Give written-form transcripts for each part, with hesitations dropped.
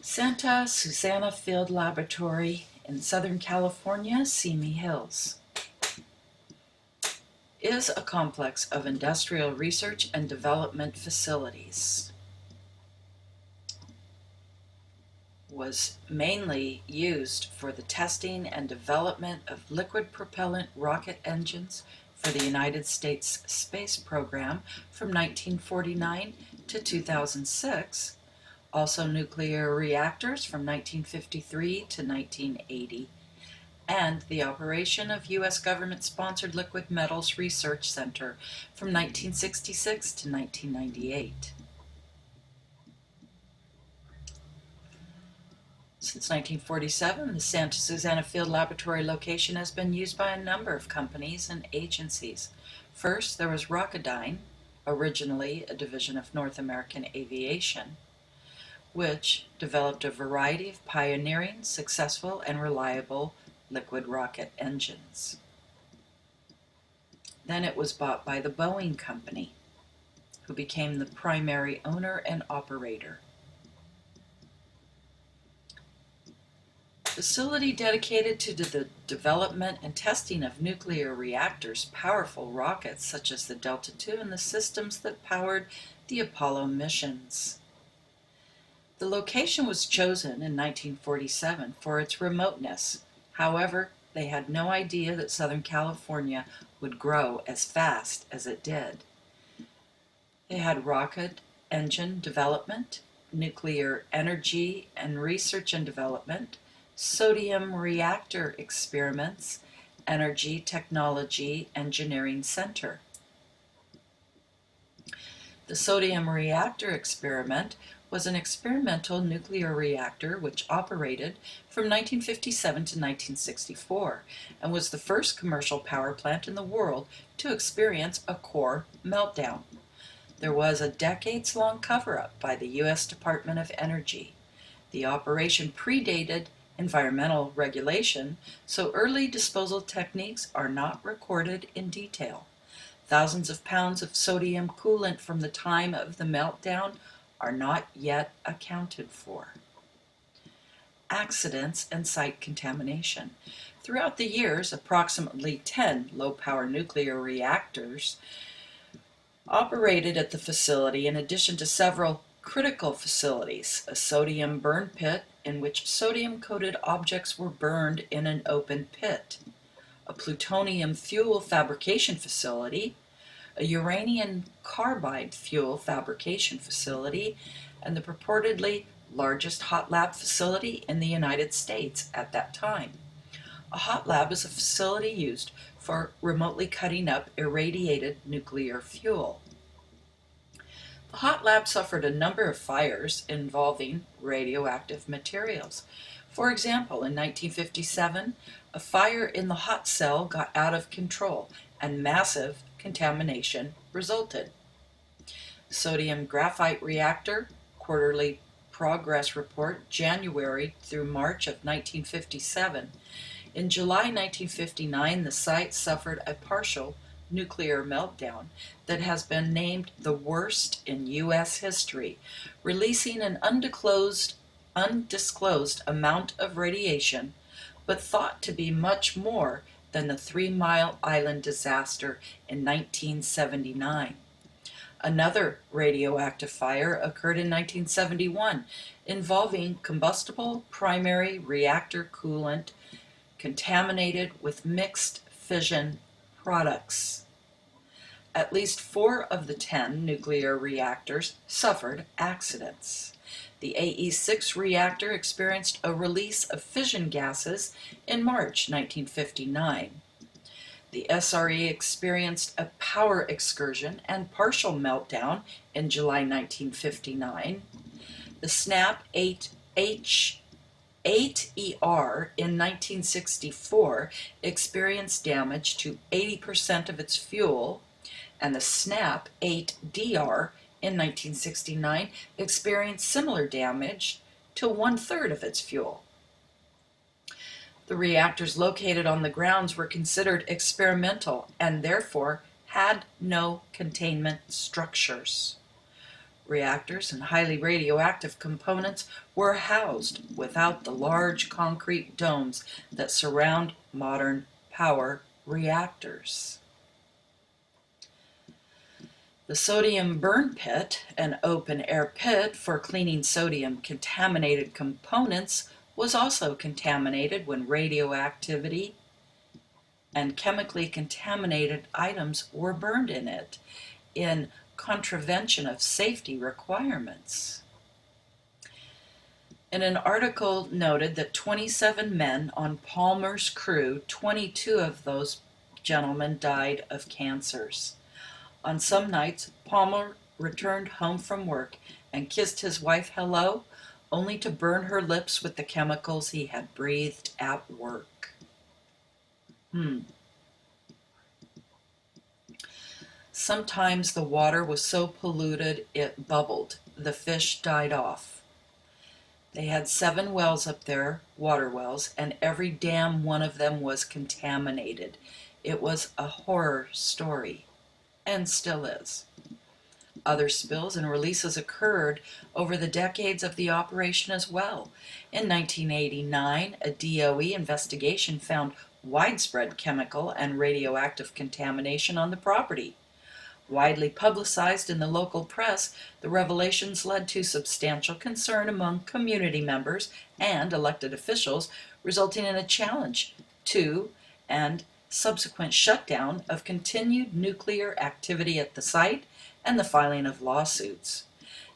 Santa Susana Field Laboratory in Southern California, Simi Hills, is a complex of industrial research and development facilities. Was mainly used for the testing and development of liquid propellant rocket engines for the United States space program from 1949 to 2006, also nuclear reactors from 1953 to 1980, and the operation of U.S. government-sponsored Liquid Metals Research Center from 1966 to 1998. Since 1947, the Santa Susana Field Laboratory location has been used by a number of companies and agencies. First, there was Rocketdyne, originally a division of North American Aviation, which developed a variety of pioneering, successful, and reliable liquid rocket engines. Then it was bought by the Boeing Company, who became the primary owner and operator. Facility dedicated to the development and testing of nuclear reactors, powerful rockets such as the Delta II, and the systems that powered the Apollo missions. The location was chosen in 1947 for its remoteness. However, they had no idea that Southern California would grow as fast as it did. They had rocket engine development, nuclear energy and research and development, sodium reactor experiments, energy technology engineering center. The sodium reactor experiment was an experimental nuclear reactor which operated from 1957 to 1964 and was the first commercial power plant in the world to experience a core meltdown. There was a decades-long cover-up by the U.S. Department of Energy. The operation predated environmental regulation, so early disposal techniques are not recorded in detail. Thousands of pounds of sodium coolant from the time of the meltdown are not yet accounted for. Accidents and site contamination. Throughout the years, approximately 10 low-power nuclear reactors operated at the facility in addition to several critical facilities, a sodium burn pit in which sodium-coated objects were burned in an open pit, a plutonium fuel fabrication facility, a uranium carbide fuel fabrication facility, and the purportedly largest hot lab facility in the United States at that time. A hot lab is a facility used for remotely cutting up irradiated nuclear fuel. The hot lab suffered a number of fires involving radioactive materials. For example, in 1957, a fire in the hot cell got out of control and massive contamination resulted. Sodium graphite reactor, quarterly progress report, January through March of 1957. In July 1959, the site suffered a partial nuclear meltdown that has been named the worst in U.S. history, releasing an undisclosed amount of radiation, but thought to be much more than the 3 Mile Island disaster in 1979. Another radioactive fire occurred in 1971 involving combustible primary reactor coolant contaminated with mixed fission products. At least 4 of the 10 nuclear reactors suffered accidents. The AE6 reactor experienced a release of fission gases in March 1959. The SRE experienced a power excursion and partial meltdown in July 1959. The SNAP 8ER in 1964 experienced damage to 80% of its fuel, and the SNAP 8DR in 1969 experienced similar damage to 1/3 of its fuel. The reactors located on the grounds were considered experimental and therefore had no containment structures. Reactors and highly radioactive components were housed without the large concrete domes that surround modern power reactors. The sodium burn pit, an open-air pit for cleaning sodium-contaminated components, was also contaminated when radioactivity and chemically contaminated items were burned in it, in contravention of safety requirements. In an article noted that 27 men on Palmer's crew, 22 of those gentlemen died of cancers. On some nights, Palmer returned home from work and kissed his wife hello, only to burn her lips with the chemicals he had breathed at work. Sometimes the water was so polluted it bubbled. The fish died off. They had 7 wells up there, water wells, and every damn one of them was contaminated. It was a horror story, and still is. Other spills and releases occurred over the decades of the operation as well. In 1989, a DOE investigation found widespread chemical and radioactive contamination on the property. Widely publicized in the local press, the revelations led to substantial concern among community members and elected officials, resulting in a challenge to and subsequent shutdown of continued nuclear activity at the site and the filing of lawsuits.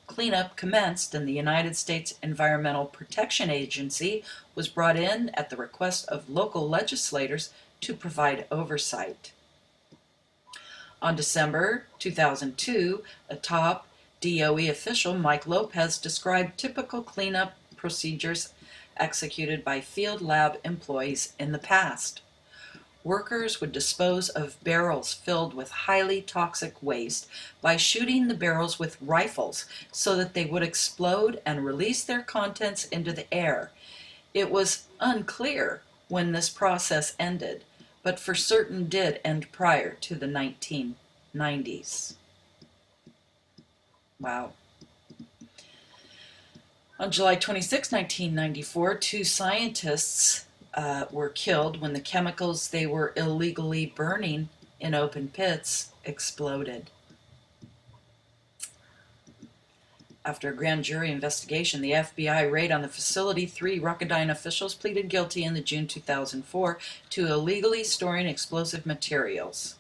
Cleanup commenced, and the United States Environmental Protection Agency was brought in at the request of local legislators to provide oversight. On December 2002, a top DOE official, Mike Lopez, described typical cleanup procedures executed by field lab employees in the past. Workers would dispose of barrels filled with highly toxic waste by shooting the barrels with rifles so that they would explode and release their contents into the air. It was unclear when this process ended, but for certain did end prior to the 1990s. Wow. On July 26, 1994, 2 scientists were killed when the chemicals they were illegally burning in open pits exploded. After a grand jury investigation, the FBI raid on the facility, 3 Rocketdyne officials pleaded guilty in the June 2004 to illegally storing explosive materials.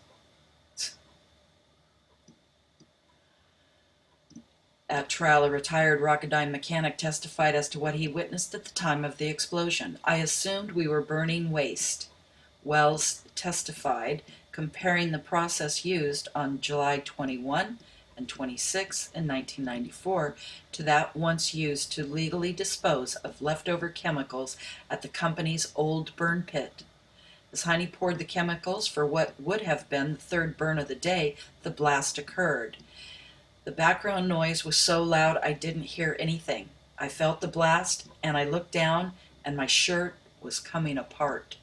At trial, a retired Rocketdyne mechanic testified as to what he witnessed at the time of the explosion. "I assumed we were burning waste," Wells testified, comparing the process used on July 21 and 26 in 1994 to that once used to legally dispose of leftover chemicals at the company's old burn pit. As Heine poured the chemicals for what would have been the 3rd burn of the day, the blast occurred. "The background noise was so loud I didn't hear anything. I felt the blast, and I looked down, and my shirt was coming apart."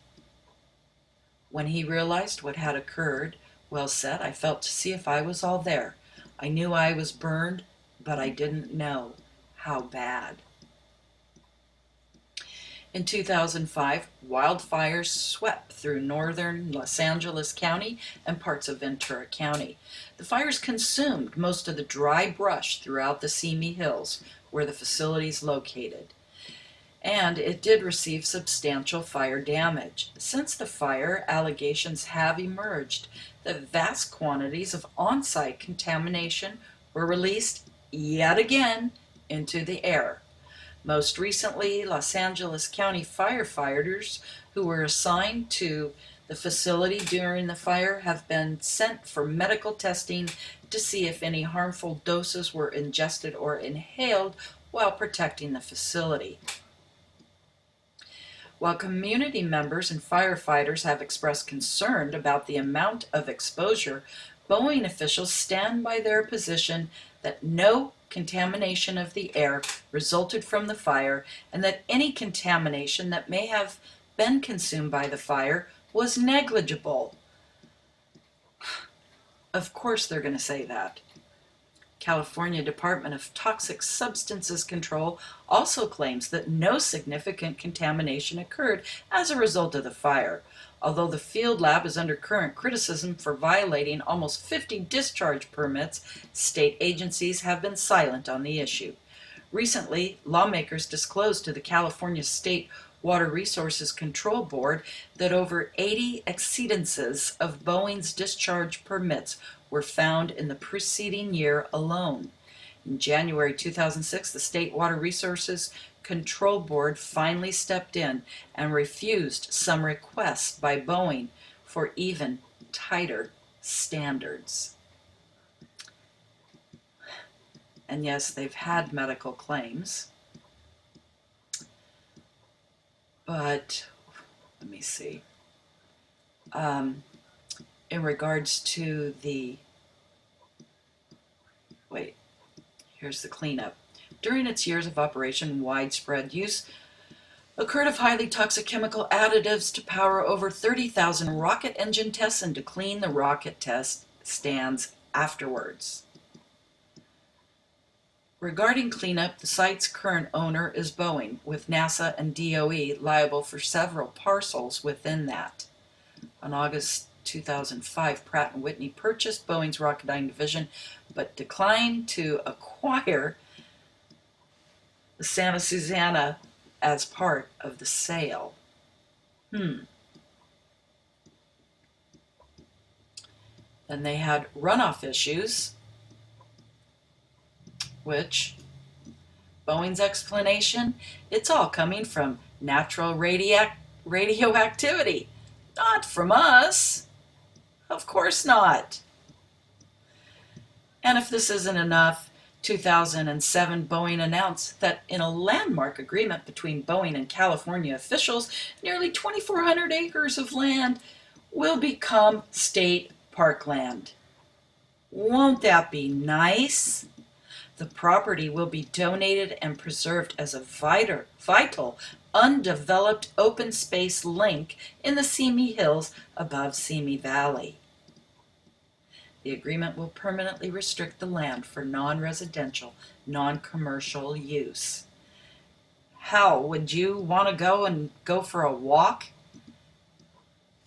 When he realized what had occurred, Wells said, "I felt to see if I was all there. I knew I was burned, but I didn't know how bad." In 2005, wildfires swept through northern Los Angeles County and parts of Ventura County. The fires consumed most of the dry brush throughout the Simi Hills, where the facility is located. And it did receive substantial fire damage. Since the fire, allegations have emerged that vast quantities of on-site contamination were released yet again into the air. Most recently, Los Angeles County firefighters who were assigned to the facility during the fire have been sent for medical testing to see if any harmful doses were ingested or inhaled while protecting the facility. While community members and firefighters have expressed concern about the amount of exposure, Boeing officials stand by their position that no contamination of the air resulted from the fire, and that any contamination that may have been consumed by the fire was negligible. Of course they're going to say that. California Department of Toxic Substances Control also claims that no significant contamination occurred as a result of the fire, although the field lab is under current criticism for violating almost 50 discharge permits. State agencies have been silent on the issue. Recently, lawmakers disclosed to the California State Water Resources Control Board that over 80 exceedances of Boeing's discharge permits were found in the preceding year alone. In January 2006, the State Water Resources Control Board finally stepped in and refused some requests by Boeing for even tighter standards. And yes, they've had medical claims, but let me see. In regards to here's the cleanup. During its years of operation, widespread use occurred of highly toxic chemical additives to power over 30,000 rocket engine tests and to clean the rocket test stands afterwards. Regarding cleanup, the site's current owner is Boeing, with NASA and DOE liable for several parcels within that. On August 2005, Pratt & Whitney purchased Boeing's Rocketdyne division, but declined to acquire the Santa Susana as part of the sale. Then they had runoff issues, which Boeing's explanation, it's all coming from natural radioactivity. Not from us. Of course not. And if this isn't enough, 2007, Boeing announced that in a landmark agreement between Boeing and California officials, nearly 2,400 acres of land will become state parkland. Won't that be nice? The property will be donated and preserved as a vital, undeveloped open space link in the Simi Hills above Simi Valley. The agreement will permanently restrict the land for non-residential, non-commercial use. How would you want to go for a walk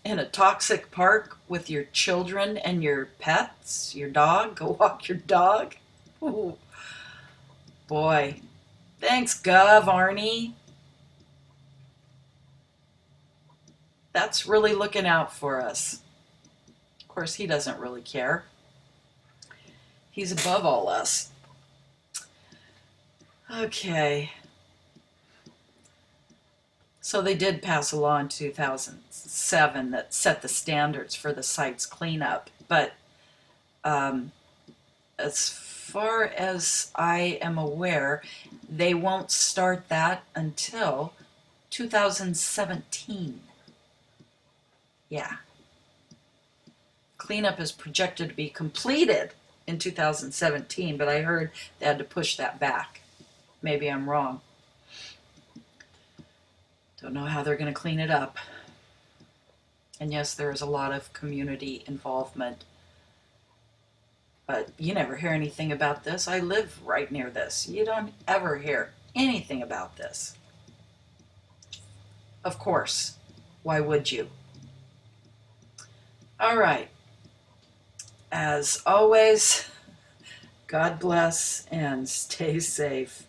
in a toxic park with your children and your pets, your dog? Go walk your dog? Ooh. Boy, thanks, Gov. Arnie. That's really looking out for us. Of course, he doesn't really care. He's above all us. Okay. So they did pass a law in 2007 that set the standards for the site's cleanup, but as far as I am aware, they won't start that until 2017. Yeah. Cleanup is projected to be completed in 2017, but I heard they had to push that back. Maybe I'm wrong. Don't know how they're going to clean it up. And yes, there is a lot of community involvement. But you never hear anything about this. I live right near this. You don't ever hear anything about this. Of course. Why would you? All right. As always, God bless and stay safe.